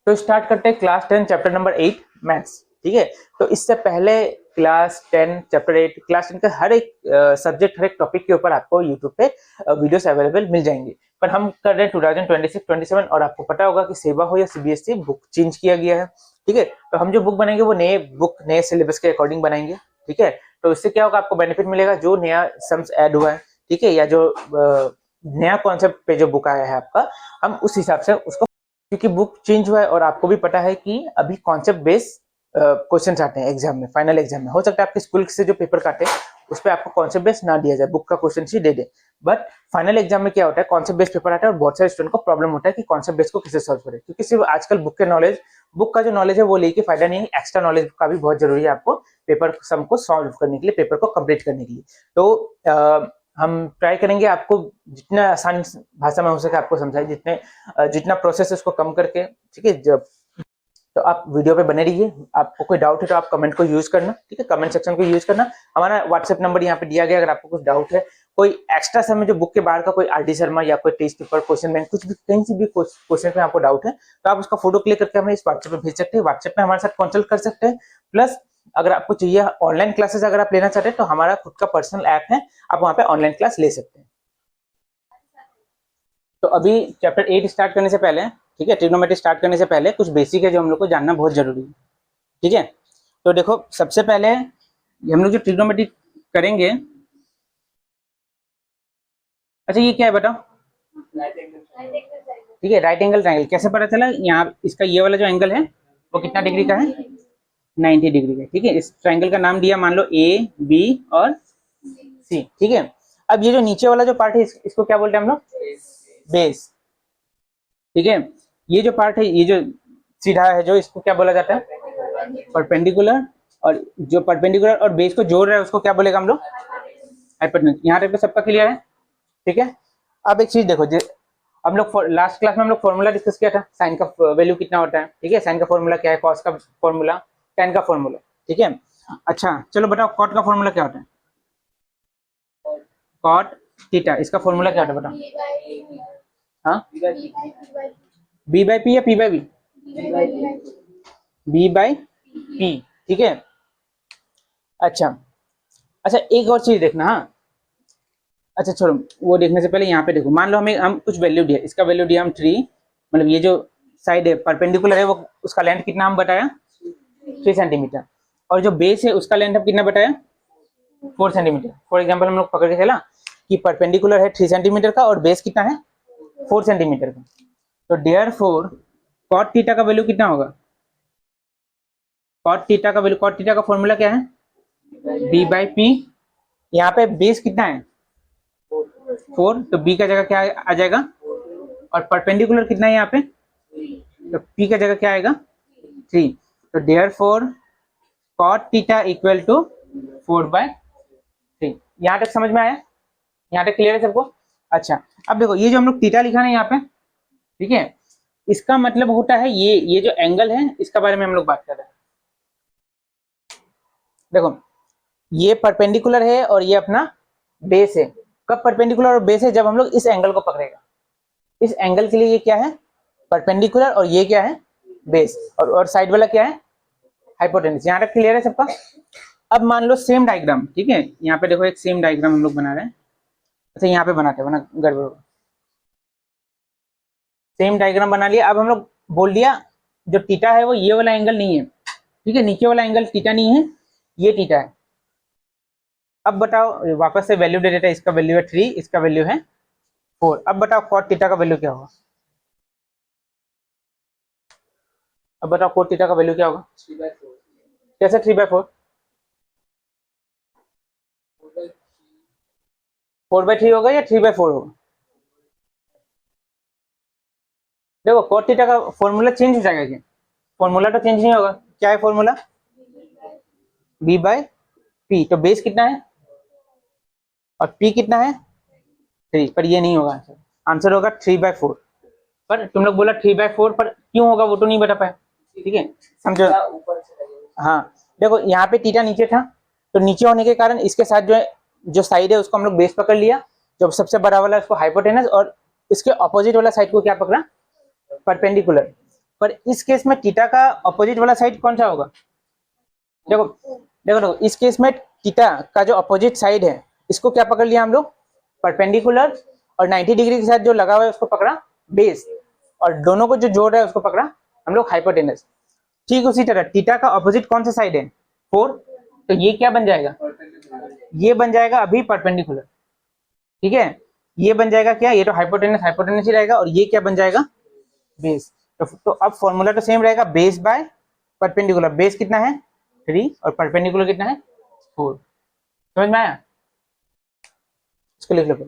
तो स्टार्ट करते हैं क्लास 10 चैप्टर नंबर 8 मैथ्स। ठीक है, तो इससे पहले क्लास 10 चैप्टर 8 क्लास 10 का हर एक सब्जेक्ट, हर एक टॉपिक के ऊपर आपको यूट्यूब पे वीडियोस अवेलेबल मिल जाएंगे। पर हम कर रहे हैं 2026-27 और आपको पता होगा कि सेवा हो या सीबीएसई बुक चेंज किया गया है। ठीक है, तो हम जो बुक बनाएंगे वो नए बुक नए सिलेबस के अकॉर्डिंग बनाएंगे। ठीक है, तो इससे क्या होगा, आपको बेनिफिट मिलेगा जो नया सम्स ऐड हुआ है, ठीक है, या जो नया कॉन्सेप्ट पे जो बुक आया है आपका, हम उस हिसाब से उसको, क्योंकि बुक चेंज हुआ है और आपको भी पता है कि अभी कॉन्सेप्ट बेस्ड क्वेश्चन आते हैं एग्जाम में, फाइनल एग्जाम में। हो सकता है आपके स्कूल से जो पेपर काटे उस पर आपको कॉन्सेप्ट बेस्ड ना दिया जाए, बुक का question he they they, but final exam में क्या होता है, कॉन्सेप्ट बेस्ड पेपर आता है और बहुत सारे स्टूडेंट को प्रॉब्लम होता है कि कॉन्सेप्ट बेस्ड को कैसे सॉल्व करें, क्योंकि सिर्फ आजकल बुक के नॉलेज, बुक का जो नॉलेज है वो लेके फायदा नहीं है, एक्स्ट्रा नॉलेज का भी बहुत जरूरी है आपको पेपर सम को सॉल्व करने के लिए, पेपर को कंप्लीट करने के लिए। तो हम ट्राई करेंगे आपको जितना आसान भाषा में हो सके आपको समझाए, जितना प्रोसेस उसको कम करके। ठीक है, जब तो आप वीडियो पे बने रहिए। आपको कोई डाउट है तो आप कमेंट को यूज करना, ठीक है, कमेंट सेक्शन को यूज करना। हमारा व्हाट्सएप नंबर यहाँ पे दिया गया, अगर आपको कुछ डाउट है, कोई एक्स्ट्रा समय जो बुक के बाहर का कोई आरडी शर्मा या कोई टेस्ट पेपर, क्वेश्चन बैंक, कुछ भी कहीं से भी क्वेश्चन में आपको डाउट है तो आप उसका फोटो क्लिक करके हमें इस व्हाट्सएप पे भेज सकते हैं, व्हाट्सएप पे हमारे साथ कंसल्ट कर सकते हैं। प्लस अगर आपको चाहिए ऑनलाइन क्लासेस अगर आप लेना चाहते हैं तो हमारा खुद का पर्सनल ऐप है, आप वहाँ पे ऑनलाइन क्लास ले सकते हैं। तो अभी चैप्टर 8 स्टार्ट करने से पहले, ठीक है, ट्रिग्नोमेट्री स्टार्ट करने से पहले कुछ बेसिक है जो हम लोग को जानना बहुत जरूरी है। ठीक है, तो देखो सबसे पहले हम लोग जो ट्रिग्नोमेट्री करेंगे, अच्छा ये क्या है बताओ, ठीक है, राइट एंगल ट्रायंगल कैसे पता चला, यहाँ इसका ये वाला जो एंगल है वो कितना डिग्री का है, 90 डिग्री का। ठीक है, इस ट्रायंगल का नाम दिया मान लो ए, बी और सी। ठीक है, अब ये जो नीचे वाला जो पार्ट है इसको क्या बोलते हैं हम लोग, बेस। ठीक है, ये जो पार्ट है, ये जो सीधा है जो, इसको क्या बोला जाता है, परपेंडिकुलर। और जो परपेंडिकुलर और बेस को जोड़ रहा है उसको क्या बोलेगा हम लोग, हाइपोटेन्यूज। यहाँ तक तो सबका क्लियर है। ठीक है, अब एक चीज देखो, हम लोग लास्ट क्लास में हम लोग फॉर्मूला डिस्कस किया था, साइन का वैल्यू कितना होता है। ठीक है, साइन का फॉर्मूला क्या है, कॉस का फॉर्मूला, टेन का फॉर्मूला। ठीक है, अच्छा चलो बताओ कॉट का फॉर्मूला क्या होता है, कॉट थीटा, इसका फॉर्मूला क्या होता है बताओ। हाँ, बी बाई पी या P by B, B by P. ठीक है, अच्छा अच्छा एक और चीज देखना। हाँ, अच्छा छोड़ो वो देखने से पहले यहाँ पे देखो, मान लो हम कुछ वैल्यू दिया, इसका वैल्यू दिया हम 3, मतलब ये जो साइड है परपेंडिकुलर है वो, उसका लेंथ कितना हम बताया 3 सेंटीमीटर, और जो बेस है उसका लेंथ हम कितना बताया 4 सेंटीमीटर। फॉर एग्जाम्पल हम लोग पकड़ के चला कि परपेंडिकुलर है 3 सेंटीमीटर का और बेस कितना है 4 सेंटीमीटर का, तो देयरफॉर कॉट थीटा का वैल्यू कितना होगा, कॉट थीटा का वैल्यू, कॉट थीटा का फॉर्मूला क्या है, बी बाई पी। यहाँ पे बेस कितना है 4, तो बी का जगह क्या आ जाएगा, और परपेंडिकुलर कितना है यहाँ पे, तो पी का जगह क्या आएगा 3, तो therefore cot theta equal to 4/3। यहाँ तक समझ में आया, यहाँ तक क्लियर है सबको। अच्छा अब देखो ये जो हम लोग थीटा लिखा है यहाँ पे, ठीक है, इसका मतलब होता है ये जो एंगल है इसका बारे में हम लोग बात कर रहे हैं। देखो ये परपेंडिकुलर है और ये अपना बेस है। कब परपेंडिकुलर और बेस है, जब हम लोग इस एंगल को पकड़ेगा, इस एंगल के लिए ये क्या है परपेंडिकुलर और ये क्या है बेस, और साइड वाला क्या है हाइपोटेन्यूज। यहाँ तक क्लियर है सबका। अब मान लो सेम डायग्राम, ठीक है, यहाँ पे देखो एक सेम डायग्राम हम लोग बना रहे हैं। अच्छा यहाँ पे बनाते हैं, वरना गड़बड़ होगा। सेम डायग्राम बना लिया। अब हम लोग बोल दिया जो थीटा है वो ये वाला एंगल नहीं है, ठीक है, नीचे वाला एंगल थीटा नहीं है, ये थीटा है। अब बताओ, वापस से वैल्यू दे देता है, इसका वैल्यू है 3, इसका वैल्यू है 4। अब बताओ कॉट थीटा का वैल्यू क्या होगा, अब बताओ कोट थीटा का वैल्यू क्या होगा, 3/4। कैसे 3/4, 4/3 होगा या 3/4 होगा। देखो कोट थीटा का फॉर्मूला चेंज हो जाएगा क्या, फॉर्मूला तो चेंज नहीं होगा। क्या है फॉर्मूला, बी बाई पी, तो बेस कितना है और पी कितना है 3, पर ये नहीं होगा आंसर, आंसर होगा 3/4। पर तुम लोग बोला 3/4, पर क्यों होगा वो तो नहीं बता पाए, ठीक है, समझो। हाँ देखो यहाँ पे थीटा नीचे था, तो नीचे होने के कारण इसके साथ जो साइड है उसको हम लोग बेस पकड़ लिया, जो सबसे बड़ा वाला उसको हाइपोटेनस, और इसके ऑपोजिट वाला साइड को क्या पकड़ा परपेंडिकुलर। पर इस केस में थीटा का अपोजिट वाला साइड कौन सा होगा? देखो देखो देखो, इस केस में थीटा का जो अपोजिट साइड है इसको क्या पकड़ लिया हम लोग? परपेंडिकुलर, और 90 डिग्री के साथ जो लगा हुआ है उसको पकड़ा बेस, और दोनों को जो जोड़ रहा है उसको पकड़ा हम लोग हाइपोटेनस। ठीक उसी तरह थीटा का अपोजिट कौन सा साइड है? 4, तो ये क्या बन जाएगा? ये बन जाएगा अभी परपेंडिकुलर, ठीक है। ये बन जाएगा क्या? ये तो हाइपोटेनस हाइपोटेनस ही रहेगा, और ये क्या बन जाएगा? बेस। तो अब फॉर्मूला तो सेम रहेगा, बेस बाय परपेंडिकुलर। बेस कितना है? 3, और परपेंडिकुलर कितना है? 4। समझ में आया? इसको लिख लो।